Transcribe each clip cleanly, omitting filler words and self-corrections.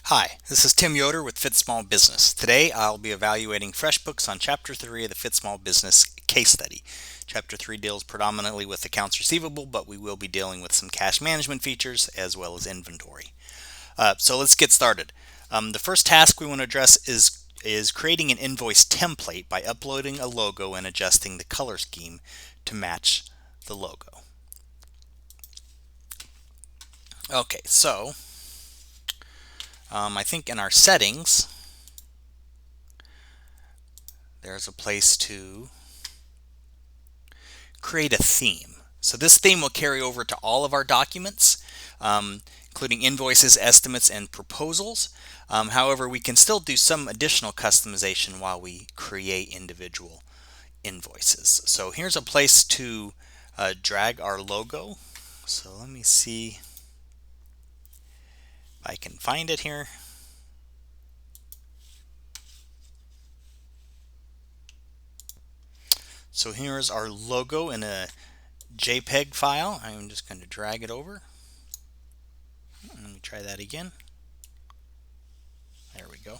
Hi, this is Tim Yoder with Fit Small Business. Today I'll be evaluating FreshBooks on Chapter 3 of the Fit Small Business case study. Chapter 3 deals predominantly with accounts receivable, but we will be dealing with some cash management features as well as inventory. So let's get started. The first task we want to address is creating an invoice template by uploading a logo and adjusting the color scheme to match the logo. Okay, so I think in our settings, there's a place to create a theme. So this theme will carry over to all of our documents, including invoices, estimates, and proposals. However, we can still do some additional customization while we create individual invoices. So here's a place to drag our logo. So let me see if I can find it here. So here's our logo in a JPEG file. I'm just going to drag it over. Let me try that again. There we go.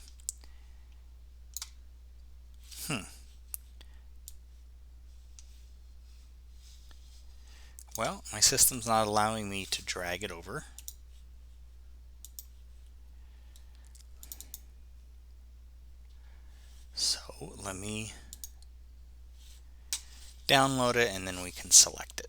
Well, my system's not allowing me to drag it over. So let me download it and then we can select it.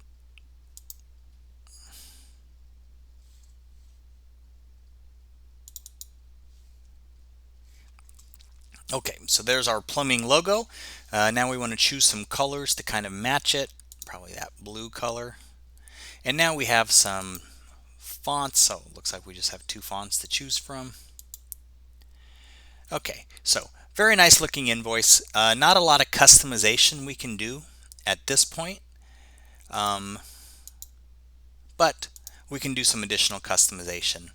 Okay, so there's our plumbing logo. Now we want to choose some colors to kind of match it, probably that blue color. And now we have some fonts, so it looks like we just have two fonts to choose from. Okay, so very nice looking invoice. Not a lot of customization we can do at this point, but we can do some additional customization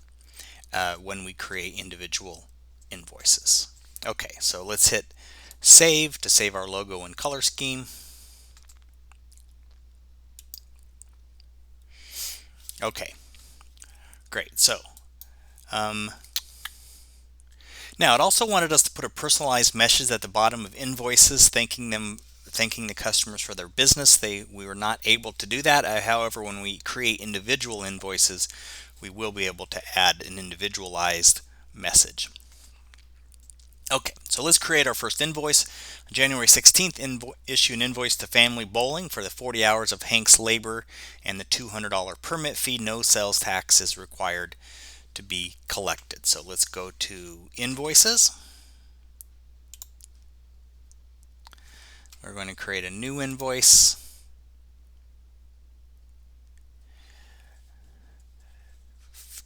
when we create individual invoices. Okay, so let's hit save to save our logo and color scheme. Okay, great. So now it also wanted us to put a personalized message at the bottom of invoices thanking the customers for their business. We were not able to do that. However, when we create individual invoices, we will be able to add an individualized message. Okay, so let's create our first invoice. January 16th, issue an invoice to Family Bowling for the 40 hours of Hank's labor and the $200 permit fee. No sales tax is required to be collected. So let's go to invoices. We're going to create a new invoice.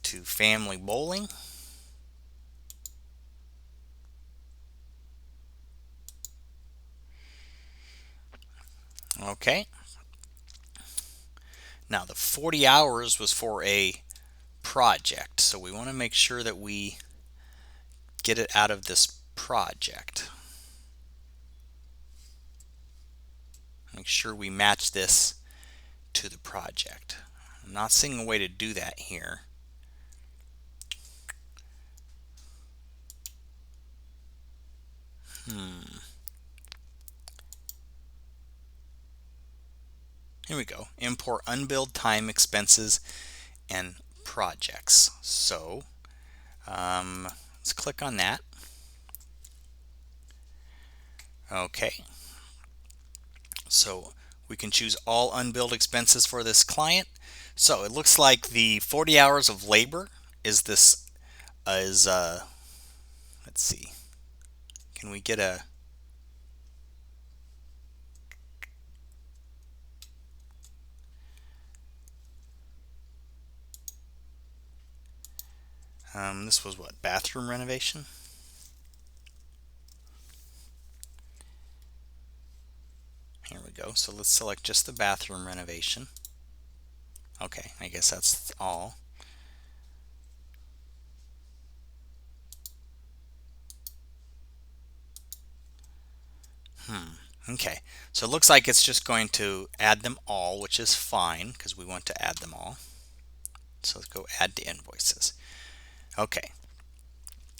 To Family Bowling. Okay. Now the 40 hours was for a project, so we want to make sure that we get it out of this project. Make sure we match this to the project. I'm not seeing a way to do that here. Here we go. Import unbilled time expenses and projects. So let's click on that. Okay. So we can choose all unbilled expenses for this client. So it looks like the 40 hours of labor is this let's see. Can we get a this was what, bathroom renovation? Here we go. So let's select just the bathroom renovation. Okay, I guess that's all. Okay, so it looks like it's just going to add them all, which is fine because we want to add them all. So let's go add to invoices. Okay,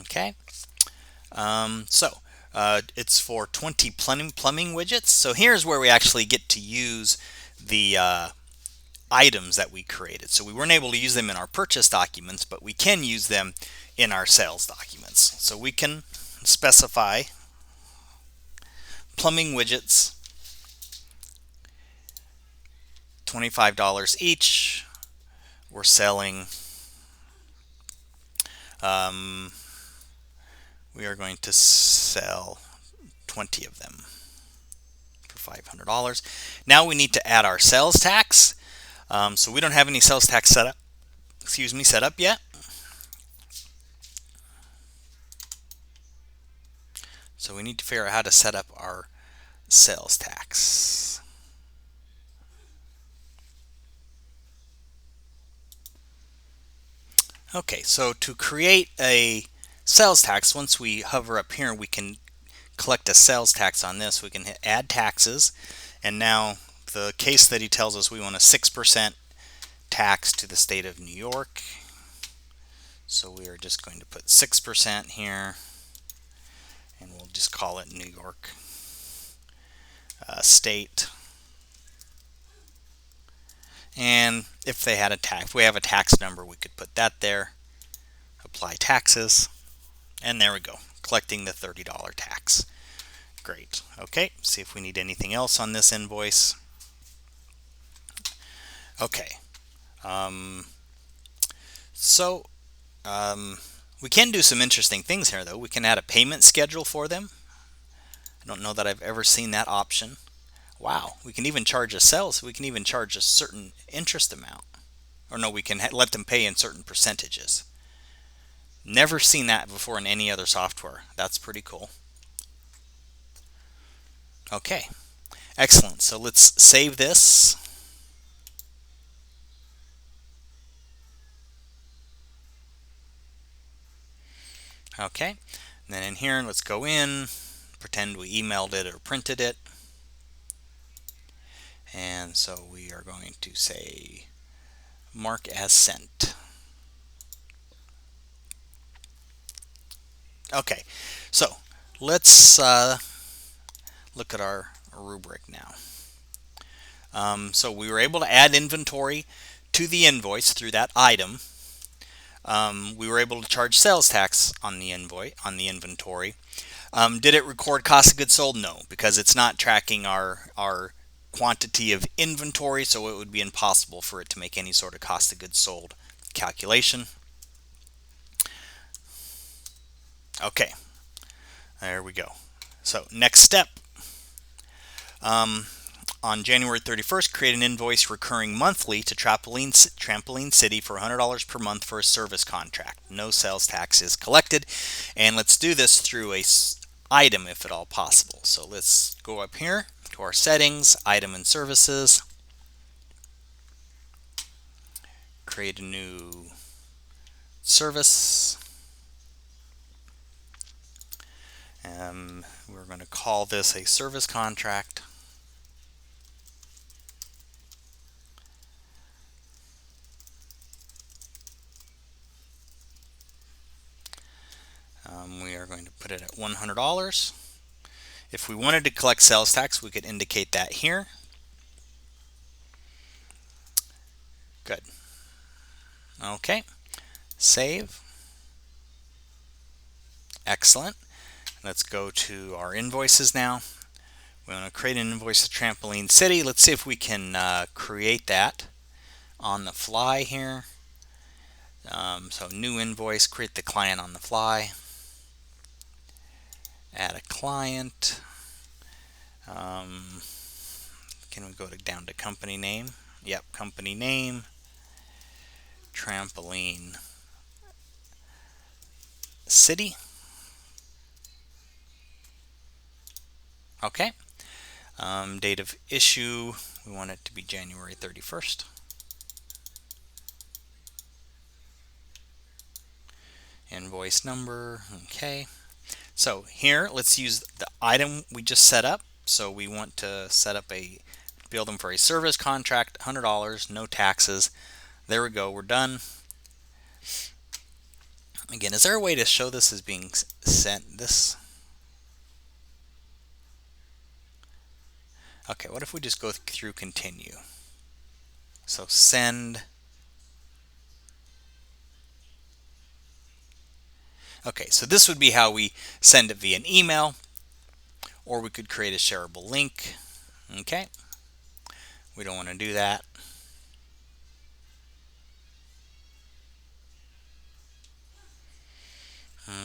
Okay. It's for 20 plumbing widgets. So here's where we actually get to use the items that we created. So we weren't able to use them in our purchase documents, but we can use them in our sales documents. So we can specify plumbing widgets, $25 each. We're selling, we are going to sell 20 of them for $500. Now we need to add our sales tax. So we don't have any sales tax set up yet. So we need to figure out how to set up our sales tax. Okay, so to create a sales tax, once we hover up here, we can collect a sales tax on this. We can hit add taxes, and now the case study tells us we want a 6% tax to the state of New York. So we are just going to put 6% here, and we'll just call it New York state. And if they had if we have a tax number, we could put that there, apply taxes, and there we go, collecting the $30 tax. Great. Okay, see if we need anything else on this invoice. Okay. We can do some interesting things here, though. We can add a payment schedule for them. I don't know that I've ever seen that option. Wow, we can even charge a we can even charge a certain interest amount. Or no, we can let them pay in certain percentages. Never seen that before in any other software. That's pretty cool. Okay, excellent. So let's save this. Okay, and then in here, let's go in, pretend we emailed it or printed it. And so we are going to say mark as sent. Okay, so let's look at our rubric now. So we were able to add inventory to the invoice through that item. We were able to charge sales tax on the inventory. Did it record cost of goods sold? No, because it's not tracking our quantity of inventory, so it would be impossible for it to make any sort of cost of goods sold calculation. Okay, there we go. So next step, on January 31st, create an invoice recurring monthly to Trampoline City for $100 per month for a service contract. No sales tax is collected, and let's do this through a item if at all possible. So let's go up here to our settings, item and services, create a new service. We're going to call this a service contract. We are going to put it at $100. If we wanted to collect sales tax, we could indicate that here. Good. Okay. Save. Excellent. Let's go to our invoices now. We want to create an invoice to Trampoline City. Let's see if we can create that on the fly here. So new invoice, create the client on the fly. Add a client. Can we go down to company name? Yep, company name. Trampoline City. Okay. Date of issue, we want it to be January 31st. Invoice number, okay. So here, let's use the item we just set up. So we want to set up bill them for a service contract, $100, no taxes. There we go, we're done. Again, is there a way to show this as being sent? This. Okay, what if we just go through continue? So send. Okay, so this would be how we send it via an email, or we could create a shareable link. Okay, we don't want to do that.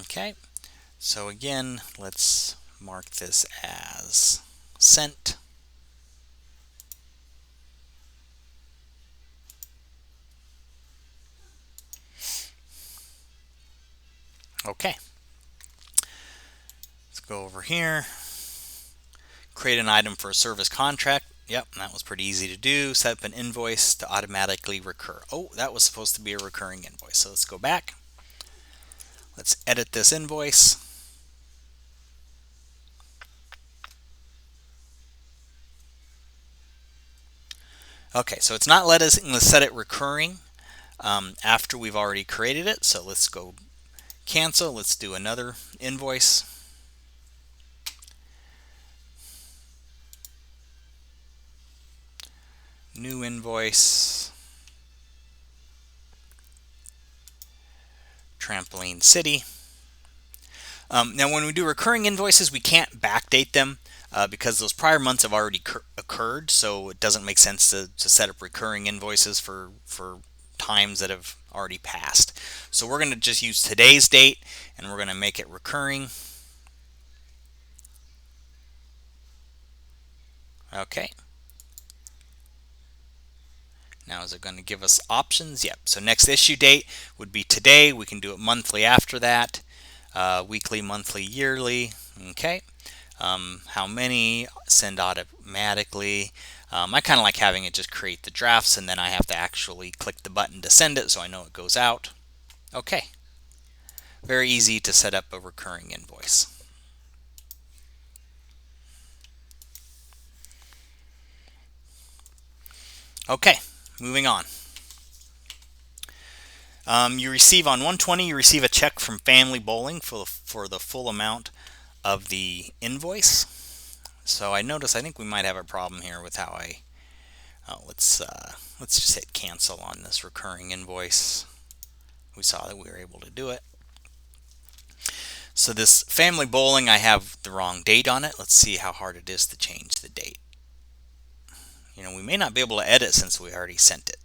Okay, so again, let's mark this as sent. Okay, let's go over here, create an item for a service contract. Yep, that was pretty easy to do. Set up an invoice to automatically recur. Oh, that was supposed to be a recurring invoice. So let's go back. Let's edit this invoice. Okay, so it's not letting us set it recurring after we've already created it. So let's go cancel. Let's do another invoice. New invoice. Trampoline City. Now, when we do recurring invoices, we can't backdate them because those prior months have already occurred. So it doesn't make sense to set up recurring invoices for times that have already passed. So we're going to just use today's date and we're going to make it recurring. Okay. Now, is it going to give us options? Yep. So next issue date would be today. We can do it monthly after that, weekly, monthly, yearly. Okay. How many? Send automatically. I kind of like having it just create the drafts and then I have to actually click the button to send it so I know it goes out. Okay. Very easy to set up a recurring invoice. Okay, moving on. You receive on 120, you receive a check from Family Bowling for the full amount of the invoice. So I think we might have a problem here with how let's just hit cancel on this recurring invoice. We saw that we were able to do it. So this Family Bowling, I have the wrong date on it. Let's see how hard it is to change the date. We may not be able to edit since we already sent it.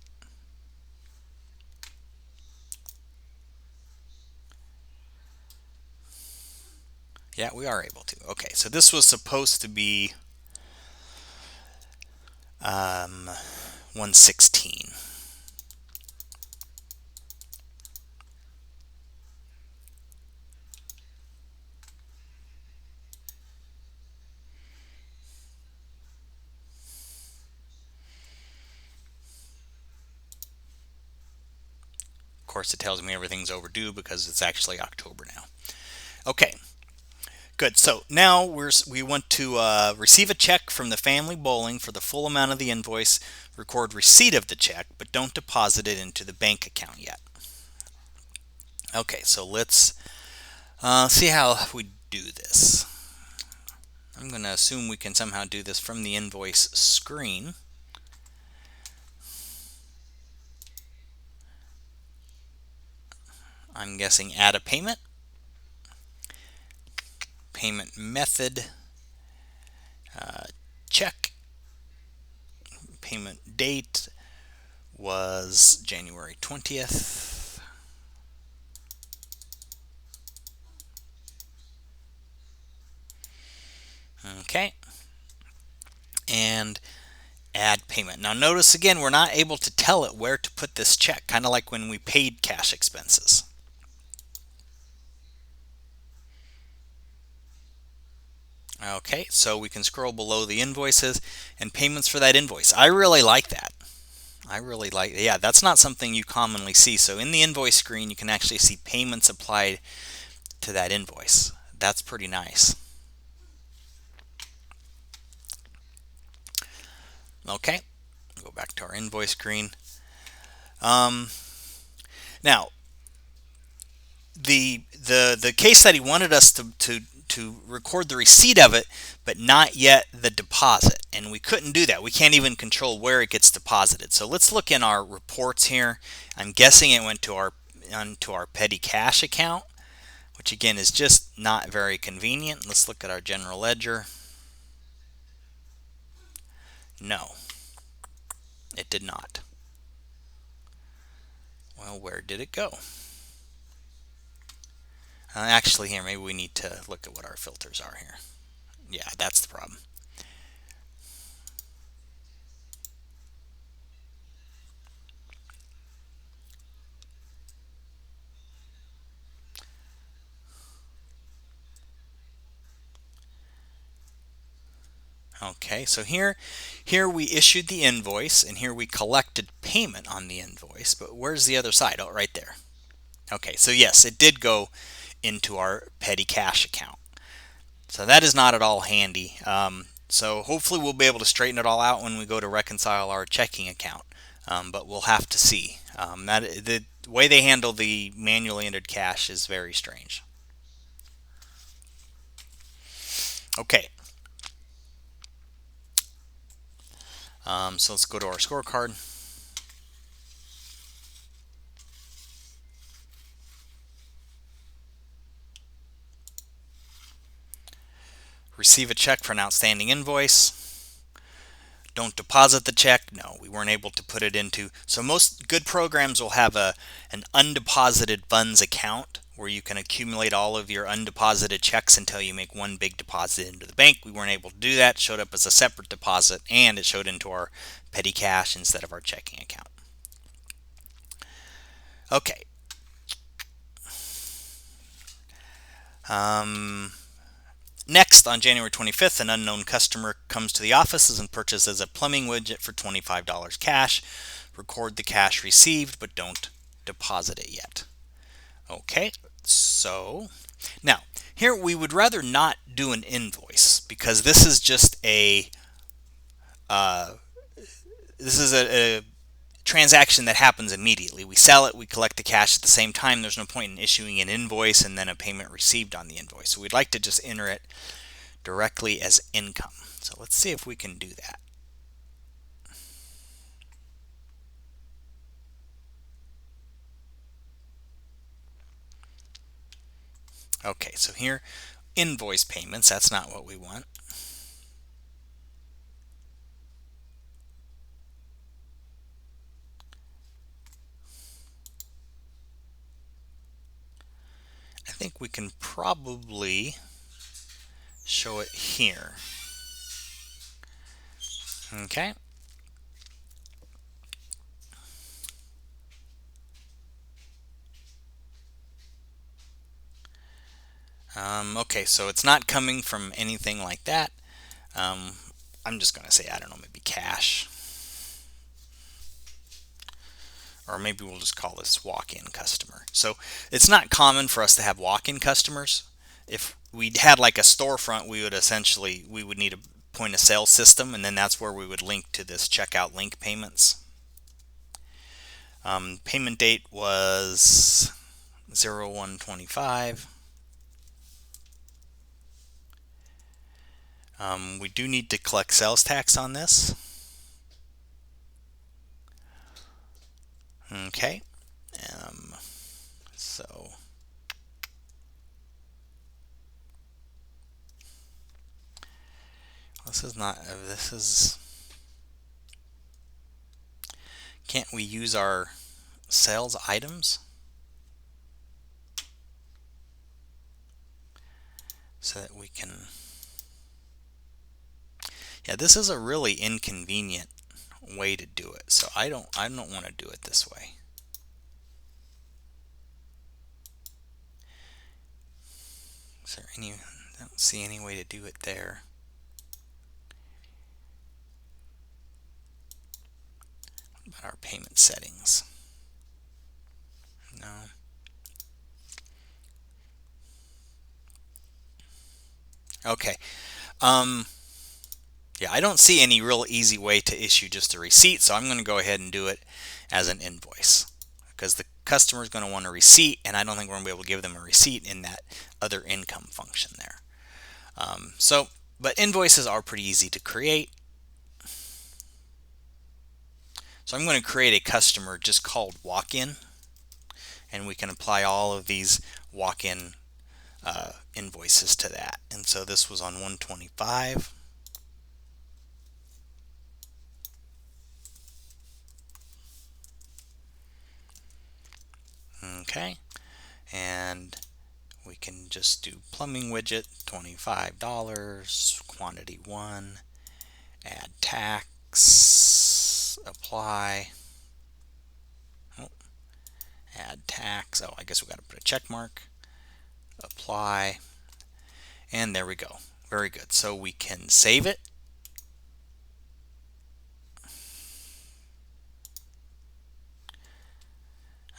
Yeah, we are able to. Okay, so this was supposed to be 116. Of course, it tells me everything's overdue because it's actually October now. Okay, good. So now we want to receive a check from the Family Bowling for the full amount of the invoice, record receipt of the check, but don't deposit it into the bank account yet. Okay, so let's see how we do this. I'm going to assume we can somehow do this from the invoice screen. I'm guessing add a payment. Payment method. Check. Payment date was January 20th. Okay. And add payment. Now notice again, we're not able to tell it where to put this check, kind of like when we paid cash expenses. Okay, so we can scroll below the invoices and payments for that invoice. I really like that. Yeah, that's not something you commonly see. So in the invoice screen, you can actually see payments applied to that invoice. That's pretty nice. Okay, go back to our invoice screen. Now, the case study wanted us to record the receipt of it, but not yet the deposit, and we couldn't do that. We can't even control where it gets deposited. So let's look in our reports here. I'm guessing it went to our petty cash account, which again is just not very convenient. Let's look at our general ledger. No, it did not. Well, where did it go? Actually, here, maybe we need to look at what our filters are here. Yeah, that's the problem. Okay, so here we issued the invoice, and here we collected payment on the invoice, but where's the other side? Oh, right there. Okay, so yes, it did go into our petty cash account. So that is not at all handy. So hopefully we'll be able to straighten it all out when we go to reconcile our checking account, but we'll have to see. The way they handle the manually entered cash is very strange. Okay, so let's go to our scorecard. Receive a check for an outstanding invoice. Don't deposit the check. No, we weren't able to put it into. So most good programs will have an undeposited funds account where you can accumulate all of your undeposited checks until you make one big deposit into the bank. We weren't able to do that. It showed up as a separate deposit, and it showed into our petty cash instead of our checking account. Okay. Next, on January 25th, an unknown customer comes to the offices and purchases a plumbing widget for $25 cash. Record the cash received, but don't deposit it yet. Okay, so now here we would rather not do an invoice because this is just a transaction that happens immediately. We sell it, we collect the cash at the same time. There's no point in issuing an invoice and then a payment received on the invoice. So we'd like to just enter it directly as income. So let's see if we can do that. Okay, so here, invoice payments, that's not what we want. I think we can probably show it here. Okay. Okay, so it's not coming from anything like that. I'm just going to say, I don't know, maybe cash. Or maybe we'll just call this walk-in customer. So it's not common for us to have walk-in customers. If we had like a storefront, we would need a point of sale system, and then that's where we would link to this checkout link payments. Payment date was 01/25. We do need to collect sales tax on this. Okay, so can't we use our sales items so that we can, yeah, this is a really inconvenient way to do it, so I don't want to do it this way. Is there any, I don't see any way to do it there. What about our payment settings? No. Okay. Yeah, I don't see any real easy way to issue just a receipt, so I'm going to go ahead and do it as an invoice because customer is going to want a receipt, and I don't think we're going to be able to give them a receipt in that other income function there. But invoices are pretty easy to create. So I'm going to create a customer just called walk-in, and we can apply all of these walk-in invoices to that. And so this was on 125. Okay, and we can just do plumbing widget, $25, quantity 1, add tax, apply, add tax. Oh, I guess we got to put a check mark, apply, and there we go. Very good. So we can save it.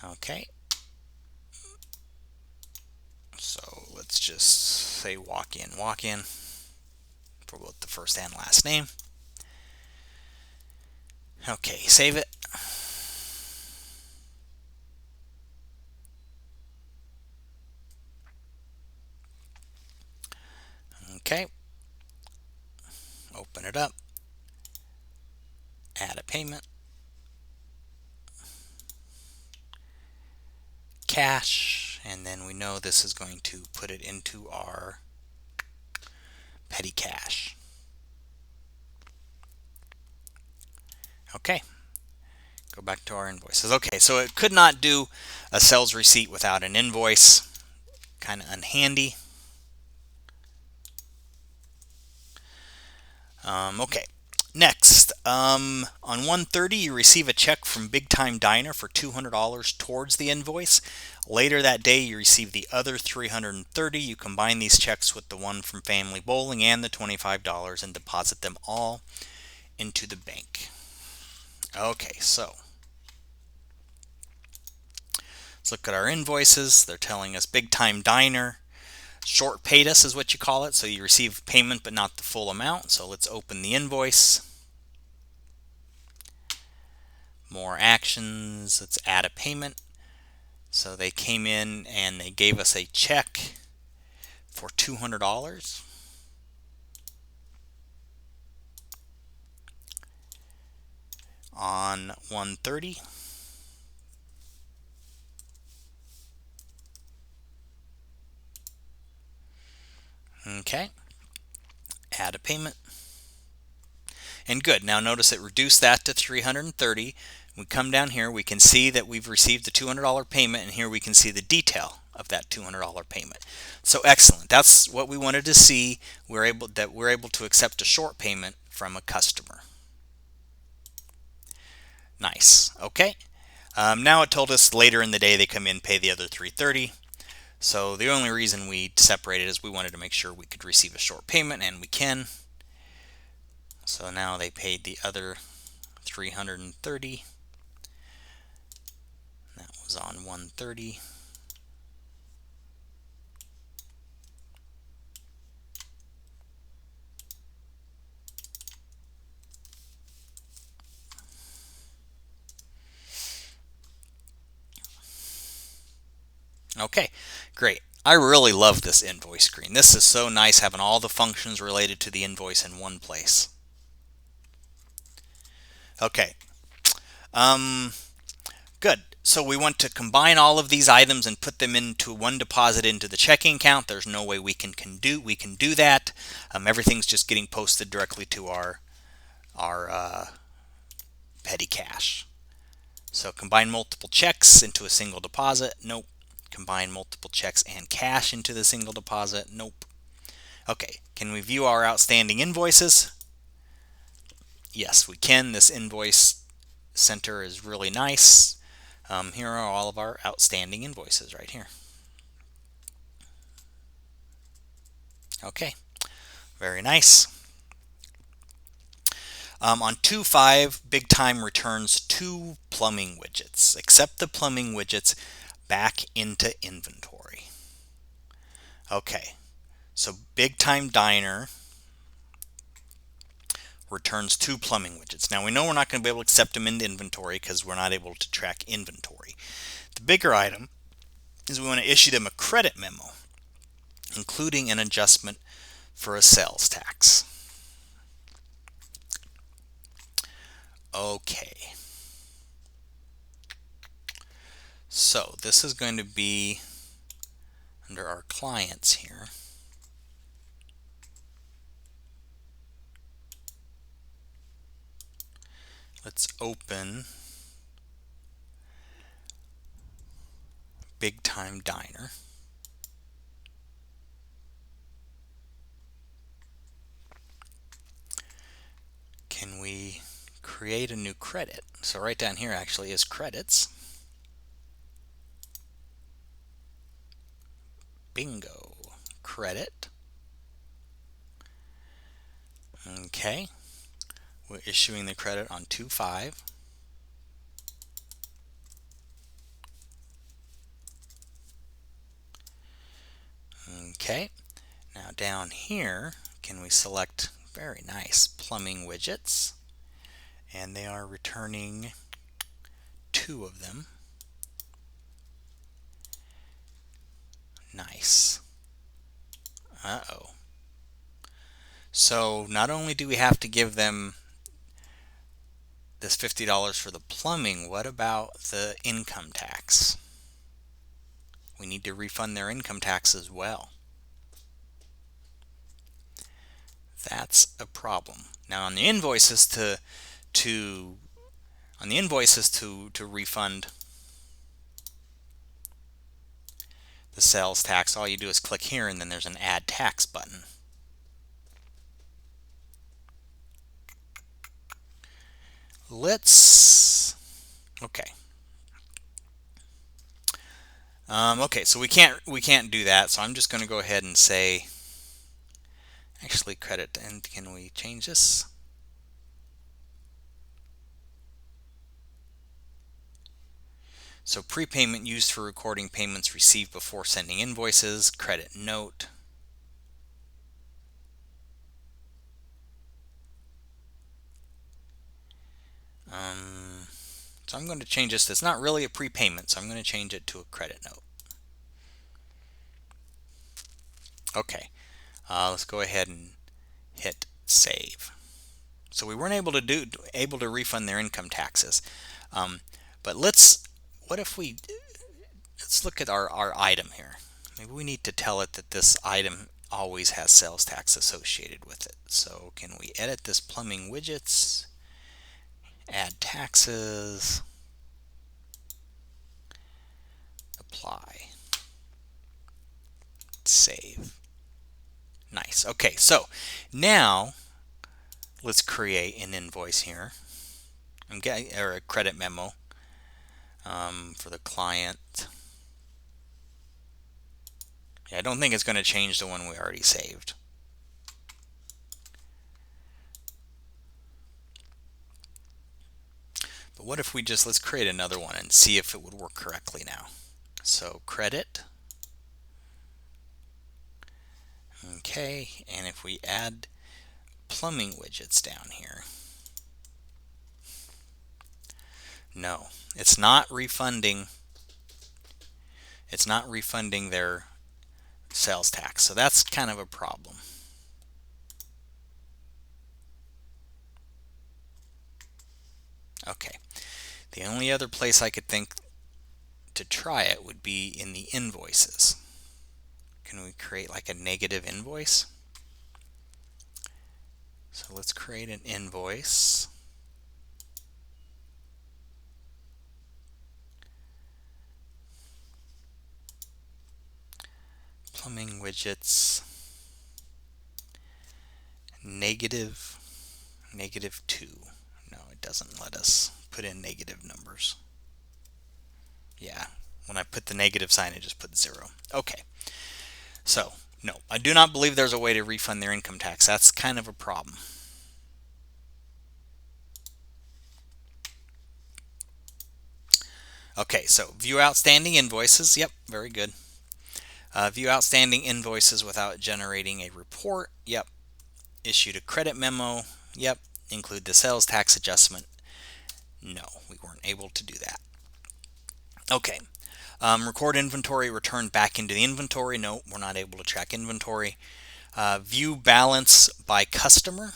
Okay. So let's just say walk in for both the first and last name. Okay, save it. Okay, open it up, add a payment, cash, and then we know this is going to put it into our petty cash. Okay, go back to our invoices. Okay, so it could not do a sales receipt without an invoice. Kind of unhandy. Okay, next, on 130 you receive a check from Big Time Diner for $200 towards the invoice. Later that day you receive the other $330. You combine these checks with the one from Family Bowling and the $25 and deposit them all into the bank. Okay, so let's look at our invoices. They're telling us Big Time Diner short paid us is what you call it, so you receive payment but not the full amount. So let's open the invoice. More actions. Let's add a payment. So they came in and they gave us a check for $200 on 130. Okay, add a payment. And good, now notice it reduced that to 330. We come down here, we can see that we've received the $200 payment, and here we can see the detail of that $200 payment. So excellent, that's what we wanted to see. We're able to accept a short payment from a customer. Nice. Okay, now it told us later in the day they come in, pay the other $330. So the only reason we separated is we wanted to make sure we could receive a short payment, and we can. So now they paid the other $330. That was on 130. Okay, great. I really love this invoice screen. This is so nice having all the functions related to the invoice in one place. Okay, good. So we want to combine all of these items and put them into one deposit into the checking account. There's no way we can do that. Everything's just getting posted directly to our petty cash. So combine multiple checks into a single deposit. Nope. Combine multiple checks and cash into the single deposit. Nope. Okay, can we view our outstanding invoices? Yes, we can. This invoice center is really nice. Here are all of our outstanding invoices right here. Okay, very nice. On 2.5, Big Time returns 2 plumbing widgets. Accept the plumbing widgets back into inventory. Okay, so Big Time Diner returns 2 plumbing widgets. Now we know we're not going to be able to accept them into inventory because we're not able to track inventory. The bigger item is we want to issue them a credit memo, including an adjustment for a sales tax. Okay. So this is going to be under our clients here. Let's open Big Time Diner. Can we create a new credit? So right down here actually is credits. Bingo. Credit. Okay. We're issuing the credit on 2/5. Okay. Now down here, can we select, very nice, plumbing widgets, and they are returning 2 of them. Nice. Uh-oh. So not only do we have to give them this $50 for the plumbing, what about the income tax? We need to refund their income tax as well. That's a problem. Now on the invoices to refund the sales tax, all you do is click here and then there's an add tax button. Okay. Okay, so we can't do that, so I'm just going to go ahead and say, actually credit, and can we change this? So prepayment used for recording payments received before sending invoices, credit note. So I'm going to change this. It's not really a prepayment, so I'm going to change it to a credit note. Okay, let's go ahead and hit save. So we weren't able to refund their income taxes, but let's look at our item here. Maybe we need to tell it that this item always has sales tax associated with it. So can we edit this plumbing widgets, add taxes, apply, save. Nice. Okay, so now let's create an invoice here. Or a credit memo for the client. Yeah, I don't think it's going to change the one we already saved. But what if we let's create another one and see if it would work correctly now. So credit. Okay, and if we add plumbing widgets down here. No, it's not refunding. It's not refunding their sales tax. So that's kind of a problem. Okay. The only other place I could think to try it would be in the invoices. Can we create like a negative invoice? So let's create an invoice. Plumbing widgets, negative 2. No, it doesn't let us put in negative numbers. Yeah, when I put the negative sign, it just puts 0. Okay, so no, I do not believe there's a way to refund their income tax. That's kind of a problem. Okay, so view outstanding invoices. Yep, very good. View outstanding invoices without generating a report. Yep. Issued a credit memo. Yep. Include the sales tax adjustment. No, we weren't able to do that. Okay, Record inventory, return back into the inventory. No, we're not able to track inventory. View balance by customer.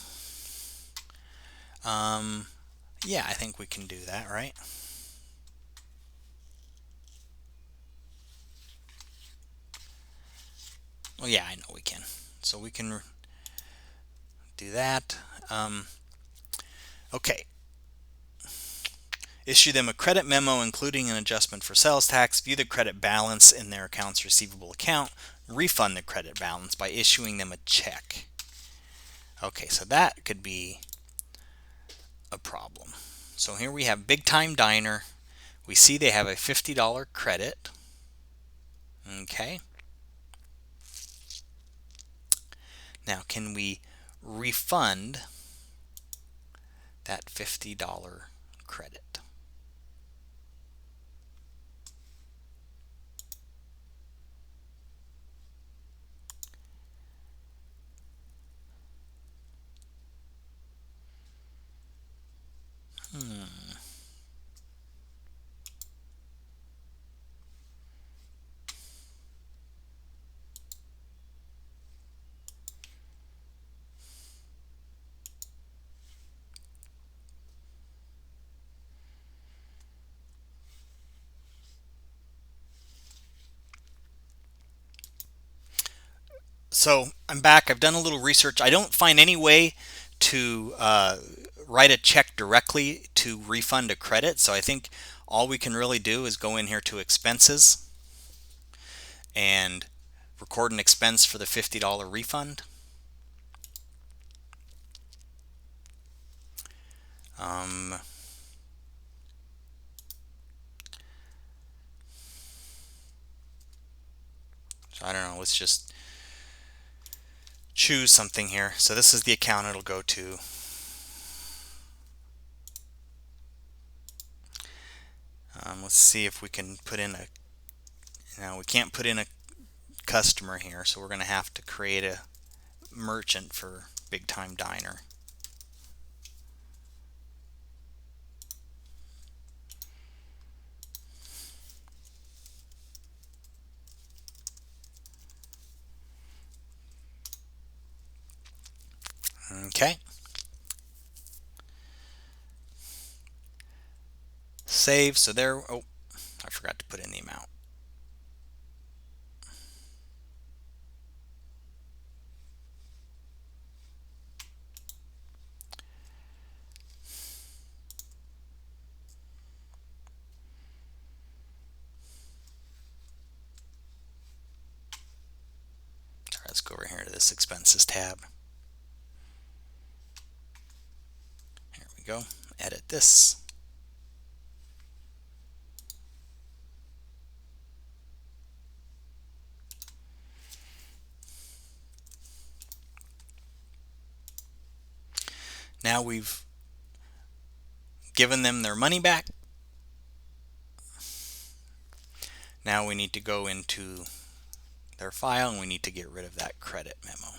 Yeah, I think we can do that, right? Well, yeah, I know we can. So we can do that. Okay. Issue them a credit memo including an adjustment for sales tax, view the credit balance in their accounts receivable account, refund the credit balance by issuing them a check. Okay, so that could be a problem. So here we have Big Time Diner. We see they have a $50 credit. Okay. Now, can we refund that $50 credit? So I'm back. I've done a little research. I don't find any way to write a check directly to refund a credit. So I think all we can really do is go in here to expenses and record an expense for the $50 refund. So I don't know. Let's just choose something here. So this is the account it'll go to. Let's see if we can put in a. Now we can't put in a customer here, so we're going to have to create a merchant for Big Time Diner. Okay. Save. So there. Oh, I forgot to put in the amount. Let's go over here to this expenses tab. Here we go. Edit this. Now we've given them their money back. Now we need to go into their file and we need to get rid of that credit memo.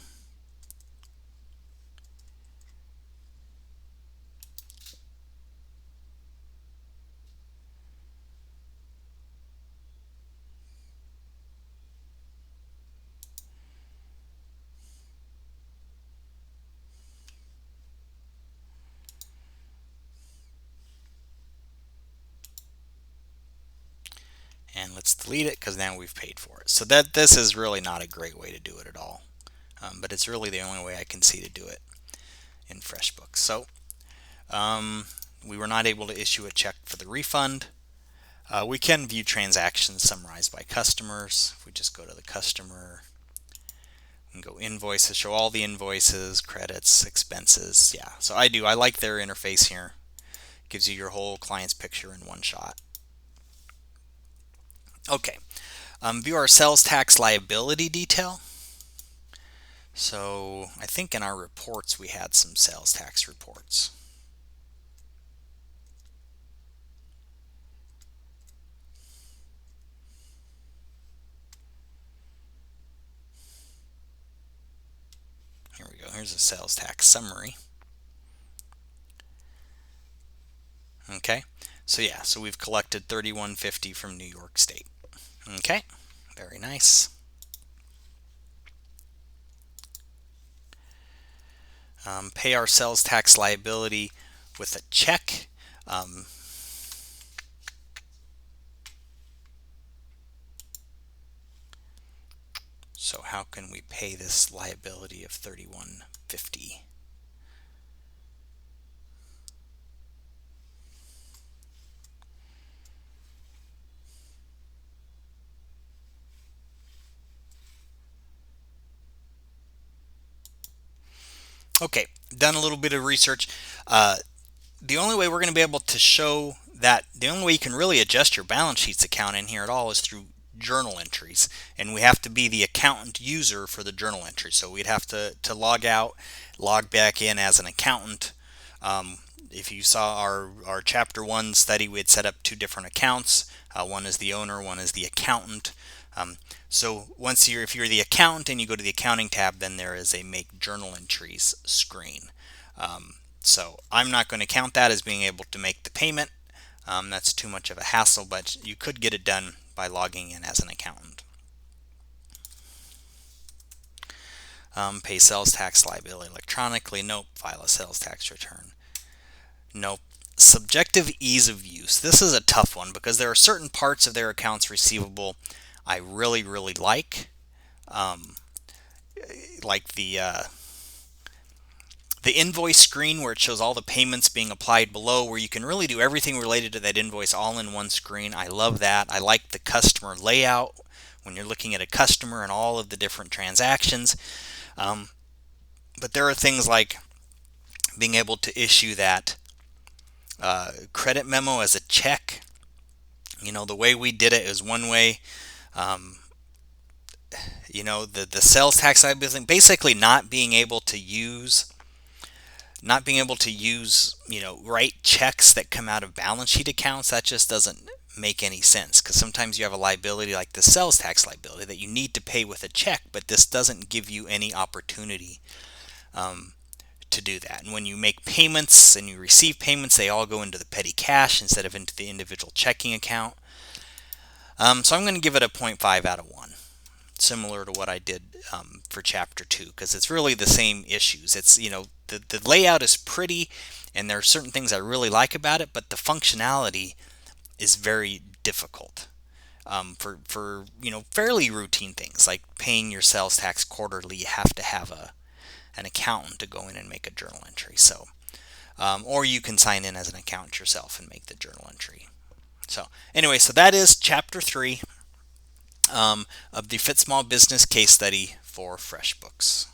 And let's delete it because now we've paid for it. So this is really not a great way to do it at all. But it's really the only way I can see to do it in FreshBooks. So we were not able to issue a check for the refund. We can view transactions summarized by customers. If we just go to the customer and go invoices, show all the invoices, credits, expenses. Yeah, so I like their interface here. Gives you your whole client's picture in one shot. Okay, view our sales tax liability detail. So I think in our reports we had some sales tax reports. Here we go. Here's a sales tax summary. Okay, so yeah, so we've collected $31.50 from New York State. Okay, very nice. Pay our sales tax liability with a check. So how can we pay this liability of $31.50? Okay, done a little bit of research. The only way we're going to be able to show that, the only way you can really adjust your balance sheets account in here at all is through journal entries, and we have to be the accountant user for the journal entry. So we'd have to log out, log back in as an accountant. If you saw our chapter 1 study, we had set up two different accounts. One is the owner, one is the accountant. So if you're the accountant and you go to the accounting tab, then there is a make journal entries screen. So I'm not going to count that as being able to make the payment. That's too much of a hassle, but you could get it done by logging in as an accountant. Pay sales tax liability electronically. Nope. File a sales tax return. Nope. Subjective ease of use. This is a tough one because there are certain parts of their accounts receivable I really, really like the invoice screen where it shows all the payments being applied below, where you can really do everything related to that invoice all in one screen. I love that. I like the customer layout when you're looking at a customer and all of the different transactions. But there are things like being able to issue that credit memo as a check. The way we did it is one way. The sales tax liability, basically not being able to use write checks that come out of balance sheet accounts. That just doesn't make any sense, because sometimes you have a liability like the sales tax liability that you need to pay with a check, but this doesn't give you any opportunity to do that. And when you make payments and you receive payments, they all go into the petty cash instead of into the individual checking account. So I'm going to give it a 0.5 out of 1, similar to what I did for chapter 2, because it's really the same issues. It's the layout is pretty, and there are certain things I really like about it, but the functionality is very difficult for fairly routine things like paying your sales tax quarterly. You have to have an accountant to go in and make a journal entry. So or you can sign in as an accountant yourself and make the journal entry. So anyway, so that is chapter 3 of the Fit Small Business case study for FreshBooks.